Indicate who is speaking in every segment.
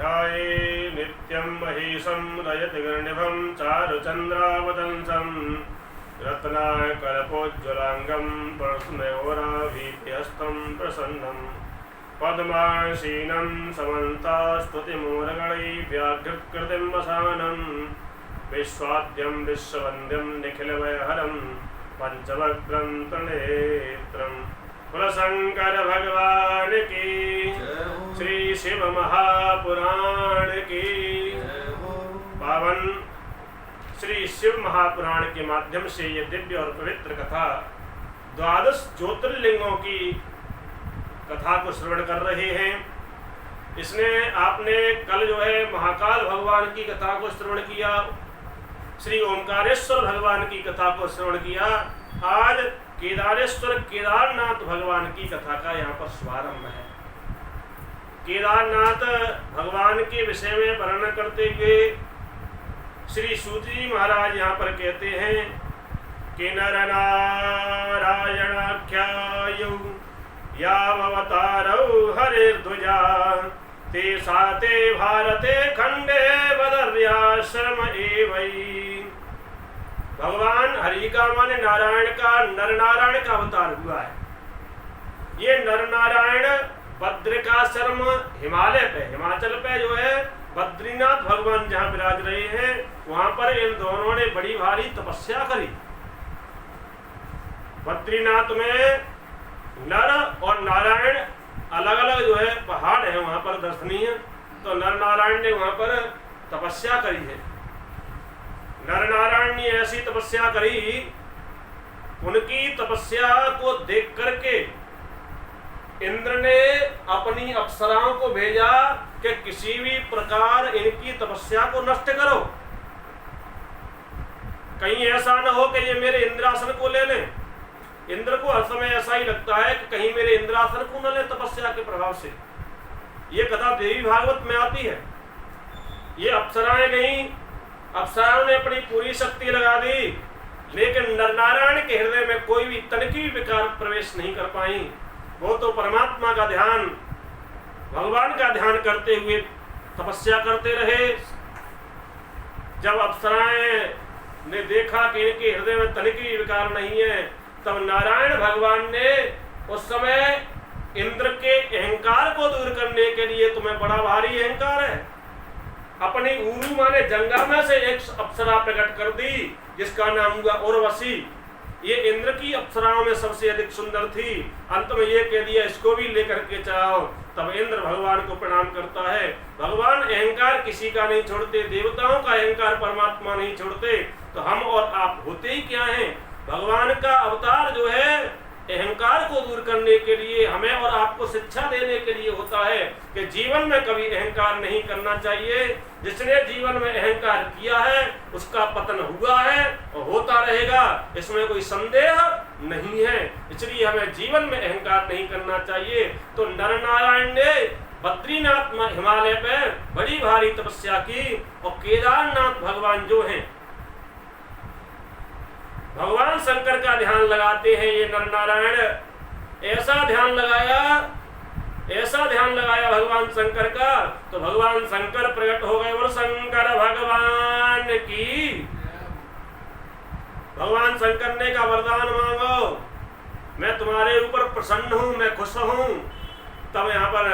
Speaker 1: ध्याये नित्यं महेशं रजतगर्णिभं चारुचन्द्रावतंसं रत्नाकल्पोज्ज्वलाङ्गं प्रश्नयोराभीतिहस्तं प्रसन्नं पद्मासीनं समन्तास्तुतिमूलगणैः व्याघ्रकृतिं वसानं विश्वाद्यं विश्ववन्द्यं निखिलभयहरं पंचवक्त्रं त्रिनेत्रं। कुलशंकर भगवान की, श्री शिव महापुराण की। पावन श्री शिव महापुराण के माध्यम से ये दिव्य और पवित्र कथा 12 ज्योतिर्लिंगों की कथा को श्रवण कर रहे हैं। इसने आपने कल जो है महाकाल भगवान की कथा को श्रवण किया, श्री ओंकारेश्वर भगवान की कथा को श्रवण किया। आज केदारेश्वर केदारनाथ भगवान की कथा का यहाँ पर शुभारंभ है। केदारनाथ भगवान के विषय में वर्णन करते हुए श्री सूत जी महाराज यहाँ पर कहते हैं कि नर नारायणाख्यायौ यावतारौ हरिर्ध्वजा ते साते भारते खंडे बदर्याश्रम एवै। भगवान हरि का माने नारायण का, नर नारायण का अवतार हुआ है। ये नर नारायण बद्रिकाश्रम हिमालय पे, हिमाचल पे जो है बद्रीनाथ भगवान जहाँ विराज रहे हैं, वहां पर इन दोनों ने बड़ी भारी तपस्या करी। बद्रीनाथ में नर और नारायण अलग अलग जो है पहाड़ है वहां पर दर्शनीय, तो नर नारायण ने वहां पर तपस्या करी है। नर नारायण ने ऐसी तपस्या करी, उनकी तपस्या को देख करके इंद्र ने अपनी अप्सराओं को भेजा कि किसी भी प्रकार इनकी तपस्या को नष्ट करो, कहीं ऐसा न हो कि ये मेरे इंद्रासन को ले लें। इंद्र को हर समय ऐसा ही लगता है कि कहीं मेरे इंद्रासन को न ले तपस्या के प्रभाव से। ये कथा देवी भागवत में आती है। ये अप्सराएं गई, अप्सराओं ने अपनी पूरी शक्ति लगा दी, लेकिन नर नारायण के हृदय में कोई भी तनिकी विकार प्रवेश नहीं कर पाई। वो तो परमात्मा का ध्यान, भगवान का ध्यान करते हुए तपस्या करते रहे। जब अप्सराएं ने देखा कि इनके हृदय में तनिकी विकार नहीं है, तब नारायण भगवान ने उस समय इंद्र के अहंकार को दूर करने के लिए, तुम्हें बड़ा भारी अहंकार है, अपनी ऊरू माने जंगा में से एक अप्सरा प्रकट कर दी जिसका नाम हुआ उर्वशी। ये इंद्र की अप्सराओं में सबसे अधिक सुंदर थी। अंत में ये कह दिया इसको भी लेकर के चलाओ। तब इंद्र भगवान को प्रणाम करता है। भगवान अहंकार किसी का नहीं छोड़ते, देवताओं का अहंकार परमात्मा नहीं छोड़ते, तो हम और आप होते ही क्या हैं? भगवान का अवतार जो है अहंकार को दूर करने के लिए, हमें और आपको शिक्षा देने के लिए होता है कि जीवन में कभी अहंकार नहीं करना चाहिए। जिसने जीवन में अहंकार किया है उसका पतन हुआ है और होता रहेगा, इसमें कोई संदेह नहीं है। इसलिए हमें जीवन में अहंकार नहीं करना चाहिए। तो नर नारायण ने बद्रीनाथ हिमालय पे बड़ी भारी तपस्या की, और केदारनाथ भगवान जो हैं, भगवान शंकर का ध्यान लगाते हैं। ये नर नारायण ऐसा ध्यान लगाया भगवान शंकर का, तो भगवान शंकर प्रकट हो गए। और शंकर भगवान की, भगवान शंकर ने का वरदान मांगो, मैं तुम्हारे ऊपर प्रसन्न हूं, मैं खुश हूं। तब यहाँ पर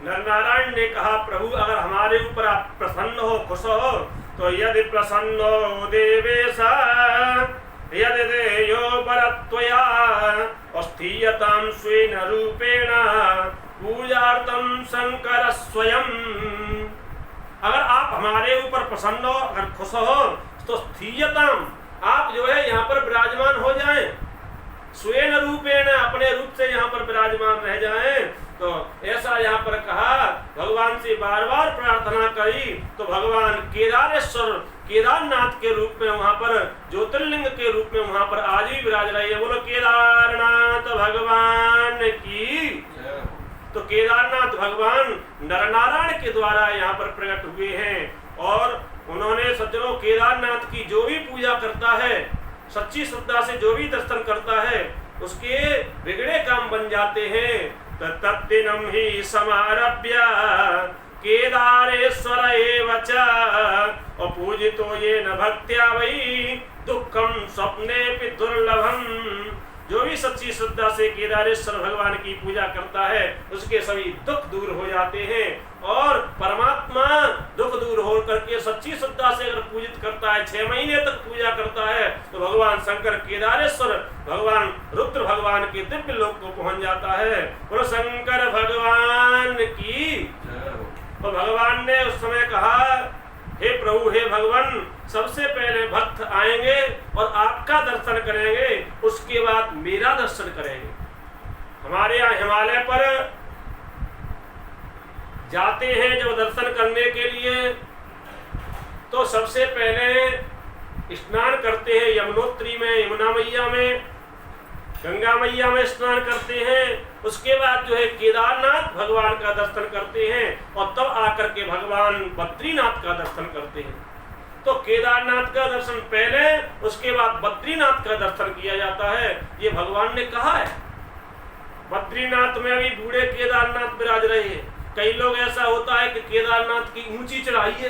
Speaker 1: नर नारायण ने कहा, प्रभु अगर हमारे ऊपर आप प्रसन्न हो, खुश हो, तो यदि प्रसन्नो देवेशा यदि देयो परत्वया अस्थीयतां स्वेन रूपेण पूजार्थं शंकर स्वयं। अगर आप हमारे ऊपर प्रसन्न हो, अगर खुश हो, तो स्थीयतां, आप जो है यहाँ पर विराजमान हो जाएं, स्वेन रूपेण, अपने रूप से यहाँ पर विराजमान रह जाएं। तो ऐसा यहाँ पर कहा, भगवान से बार बार प्रार्थना करी, तो भगवान केदारेश्वर केदारनाथ के रूप में वहां पर ज्योतिर्लिंग के रूप में वहां पर आज भी विराज रही है। बोलो केदारनाथ भगवान की। तो केदारनाथ भगवान नर नारायण के द्वारा यहाँ पर प्रकट हुए हैं, और उन्होंने सज्जनों केदारनाथ की जो भी पूजा करता है, सच्ची श्रद्धा से जो भी दर्शन करता है, उसके बिगड़े काम बन जाते हैं। तत्दिनम ही समारभ्य केदारेश्वर एव च अपूजितो येन भक्त्या वै दुःखम स्वप्नेपि दुर्लभम। जो भी सच्ची श्रद्धा से केदारेश्वर भगवान की पूजा करता है उसके सभी दुख दूर हो जाते हैं। और परमात्मा दुख दूर हो करके सच्ची श्रद्धा से अगर पूजित करता है, 6 महीने तक पूजा करता है, तो भगवान शंकर केदारेश्वर भगवान रुद्र भगवान के दिव्य लोक को पहुंच जाता है। और शंकर भगवान की। तो भगवान ने उस समय कहा, हे प्रभु, हे भगवान, सबसे पहले भक्त आएंगे और आपका दर्शन करेंगे, उसके बाद मेरा दर्शन करेंगे। हमारे यहाँ हिमालय पर जाते हैं जब दर्शन करने के लिए, तो सबसे पहले स्नान करते हैं यमुनोत्री में, यमुना मैया में, गंगा मैया में स्नान करते हैं। उसके बाद जो है केदारनाथ भगवान का दर्शन करते हैं और तब आकर के भगवान बद्रीनाथ का दर्शन करते हैं। तो केदारनाथ का दर्शन पहले, उसके बाद बद्रीनाथ का दर्शन किया जाता है, ये भगवान ने कहा है। बद्रीनाथ में अभी बूढ़े केदारनाथ विराज रहे हैं। कई लोग ऐसा होता है कि केदारनाथ की ऊंची चढ़ाई है,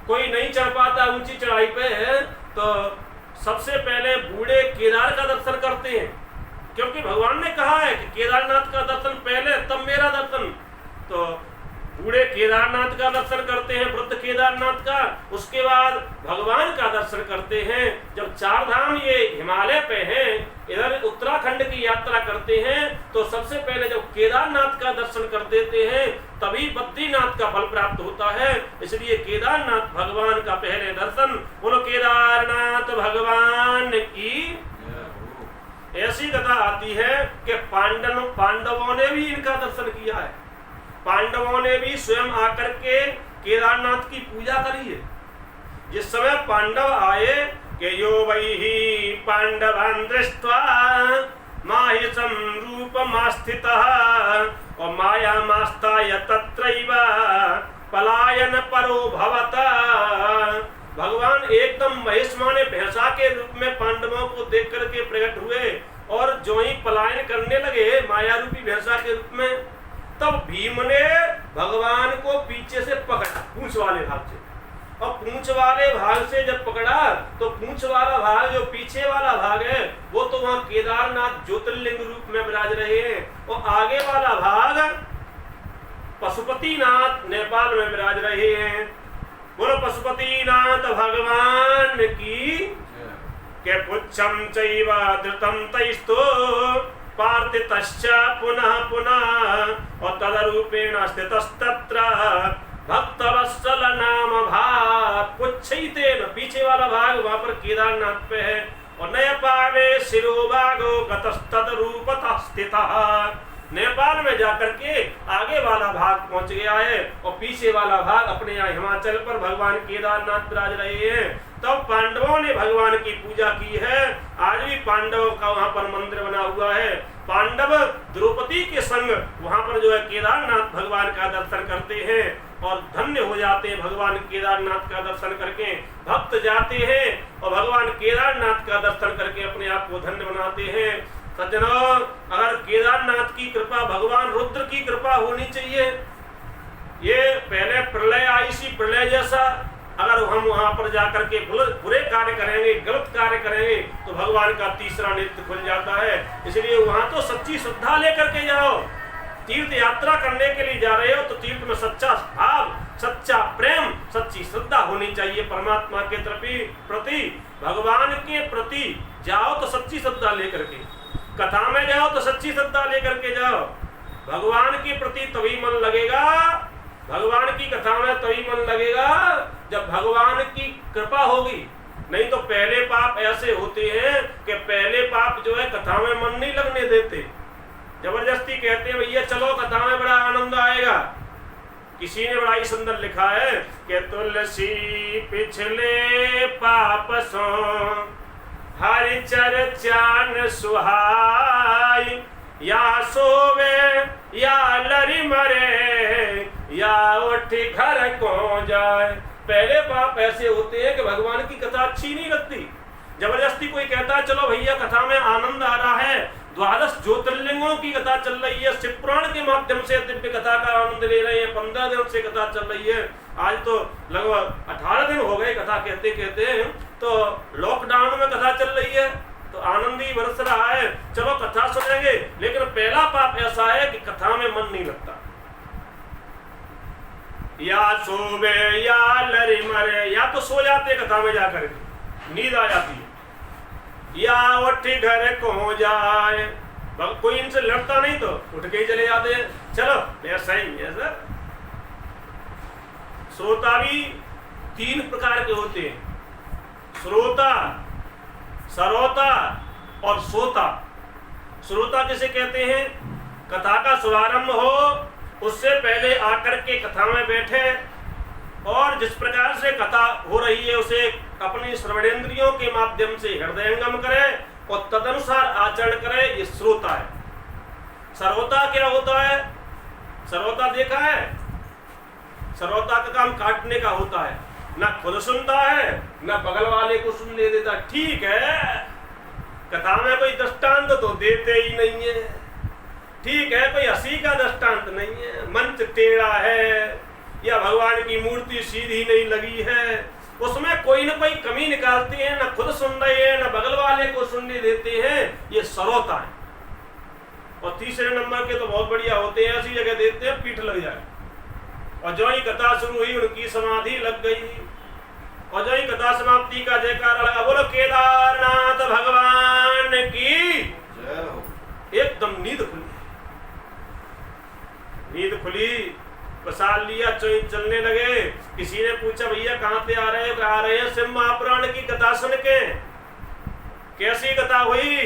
Speaker 1: कोई नहीं चढ़ पाता ऊंची चढ़ाई पे है, तो सबसे पहले बूढ़े केदार का दर्शन करते हैं, क्योंकि भगवान ने कहा है कि केदारनाथ का दर्शन पहले तब मेरा दर्शन। तो बूढ़े केदारनाथ का दर्शन करते हैं, वृद्ध केदारनाथ का, उसके बाद भगवान का दर्शन करते हैं। जब 4 धाम ये हिमालय पे हैं, इधर उत्तराखंड की यात्रा करते हैं, तो सबसे पहले जब केदारनाथ का दर्शन कर देते हैं तभी बद्रीनाथ का फल प्राप्त होता है। इसलिए केदारनाथ भगवान का पहले दर्शन। बोलो केदारनाथ भगवान की। ऐसी कथा आती है कि पांडवों ने भी इनका दर्शन किया है। पांडवों ने भी स्वयं आकर के केदारनाथ की पूजा करी है। जिस समय पांडव आए कि यो वही पांडवान् दृष्ट्वा माहिषं रूपमास्थितः और मायामास्ताय तत्रैव पलायन परो भवत। भगवान एकदम महिष्माने भैंसा के रूप में पांडवों को देख करके प्रकट हुए और जो ही पलायन करने लगे माया रूपी भैंसा के रूप में, तब भीम ने भगवान को पीछे से पकड़ा पूंछ वाले भाग से। और पूंछ वाले भाग से जब पकड़ा तो पूंछ वाला भाग, जो पीछे वाला भाग है, वो तो वहां केदारनाथ ज्योतिर्लिंग रूप में विराज रहे हैं, और आगे वाला भाग पशुपतिनाथ नेपाल में विराज रहे हैं। बोलो पशुपतिनाथ भगवान की। के पुच्छम चैव धृतम तैस्तु पार्थितश्च पुनः पुनः और तदरूपेण स्थितस्तत्र भक्तवत्सल नाम भाग। पुच्छैतेन पीछे वाला भाग वहां पर केदारनाथ पे है, और नेपाले शिरोभागो गतस्तद रूपतः स्थितः। नेपाल में जाकर के आगे वाला भाग पहुंच गया है और पीछे वाला भाग अपने यहाँ हिमाचल पर भगवान केदारनाथ विराज रहे हैं। तब पांडवों ने भगवान की पूजा की है। आज भी पांडवों का वहां पर मंदिर बना हुआ है। पांडव द्रौपदी के संग वहां पर जो है केदारनाथ भगवान का दर्शन करते हैं और धन्य हो जाते हैं। भगवान केदारनाथ का दर्शन करके भक्त जाते हैं और भगवान केदारनाथ का दर्शन करके अपने आप को धन्य बनाते हैं। सज्जनों, अगर केदारनाथ की कृपा, भगवान रुद्र की कृपा होनी चाहिए। ये पहले प्रलय आई सी, प्रलय जैसा अगर हम वहां पर जाकर के बुरे कार्य करेंगे, गलत कार्य करेंगे, तो भगवान का तीसरा नेत्र खुल जाता है। इसलिए वहां तो सच्ची श्रद्धा लेकर के जाओ। तीर्थ यात्रा करने के लिए जा रहे हो तो तीर्थ में सच्चा भाव, सच्चा प्रेम, सच्ची श्रद्धा होनी चाहिए। परमात्मा के प्रति, भगवान के प्रति जाओ तो सच्ची श्रद्धा लेकर के, कथा में जाओ तो सच्ची श्रद्धा लेकर के जाओ। भगवान के प्रति तभी मन लगेगा, भगवान की कथा में तभी मन लगेगा जब भगवान की कृपा होगी। नहीं तो पहले पाप ऐसे होते हैं कि पहले पाप जो है कथा में मन नहीं लगने देते, जबरदस्ती कहते हैं भैया चलो कथा में बड़ा आनंद आएगा। किसी ने बड़ा ही सुंदर लिखा है कि तुलसी पिछले पाप सो हरि चर्चान सुहाई, या सोवे या लरी मरे या उठ घर को जाए। पहले पाप ऐसे होते हैं कि भगवान की कथा अच्छी नहीं लगती। जबरदस्ती कोई कहता है चलो भैया कथा में आनंद आ रहा है, द्वादश ज्योतिर्लिंगों की कथा चल रही है, शिव पुराण के माध्यम से दिव्य कथा का आनंद ले रहे हैं। 15 दिन से कथा चल रही है, आज तो लगभग 18 दिन हो गए कथा कहते कहते। तो लॉकडाउन में कथा चल रही है तो आनंद ही बरस रहा है। चलो कथा सुनेंगे, लेकिन पहला पाप ऐसा है कि कथा में मन नहीं लगता। या सोवे या लरी मरे, या तो सो जाते कथा में जाकर के, नींद आ जाती है, या उठ घर को जाए, कोई इनसे लड़ता नहीं तो उठ के ही चले जाते हैं, चलो ऐसा ही है सर। श्रोता भी 3 प्रकार के होते हैं, श्रोता, सरोता और सोता। श्रोता किसे कहते हैं? कथा का शुभारंभ हो उससे पहले आकर के कथा में बैठे और जिस प्रकार से कथा हो रही है उसे अपनी श्रवणेंद्रियों के माध्यम से हृदयंगम करे और तदनुसार आचरण करे, ये श्रोता है। सरोता क्या होता है? सरोता देखा है? सरोता का काम काटने का होता है, ना खुद सुनता है ना बगल वाले को सुनने देता। ठीक है, कथा में कोई दृष्टांत तो देते ही नहीं है, ठीक है, कोई हंसी का दृष्टांत नहीं है, मंच टेढ़ा है या भगवान की मूर्ति सीधी नहीं लगी है, उसमें कोई ना कोई कमी निकालते हैं, ना खुद सुन रहे हैं ना बगल वाले को सुनने देते हैं, ये सरोता है। और तीसरे नंबर के तो बहुत बढ़िया होते हैं, ऐसी जगह देते हैं पीठ लग जाए, और जो ही कथा शुरू हुई उनकी समाधि लग गई, और जो ही कथा समाप्ति का जयकारा लगा, बोलो केदारनाथ भगवान की, एकदम नींद खुली। नींद खुली, प्रसाद लिया, चलने लगे। किसी ने पूछा भैया कहाँ से आ रहे हो? आ रहे हैं शिव महापुराण की कथा सुन के। कैसी कथा हुई?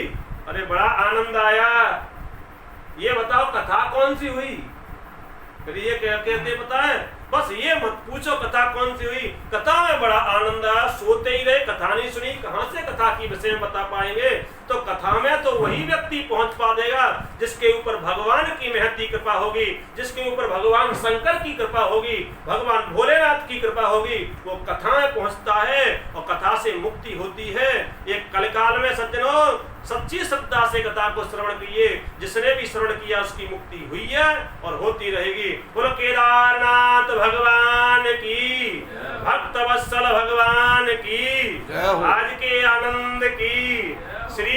Speaker 1: अरे बड़ा आनंद आया। ये बताओ कथा कौन सी हुई? फिर ये कहते पता है, बस ये मत पूछो कथा कौन सी हुई, कथा में बड़ा आनंद आया। सोते ही रहे, कथा नहीं सुनी, कहाँ से कथा की विषय में बता पाएंगे? तो कथा में तो वही व्यक्ति पहुंच पा देगा जिसके ऊपर भगवान की महती कृपा होगी, जिसके ऊपर भगवान शंकर की कृपा होगी, भगवान भोलेनाथ की कृपा होगी, वो कथा में पहुंचता है और कथा से मुक्ति होती है। एक कलकाल में सज्जनों सच्ची श्रद्धा से कथा को श्रवण किए, जिसने भी श्रवण किया उसकी मुक्ति हुई है और होती रहेगी। बोलो केदारनाथ भगवान की, भक्त वत्सल भगवान की, आज के आनंद की। श्री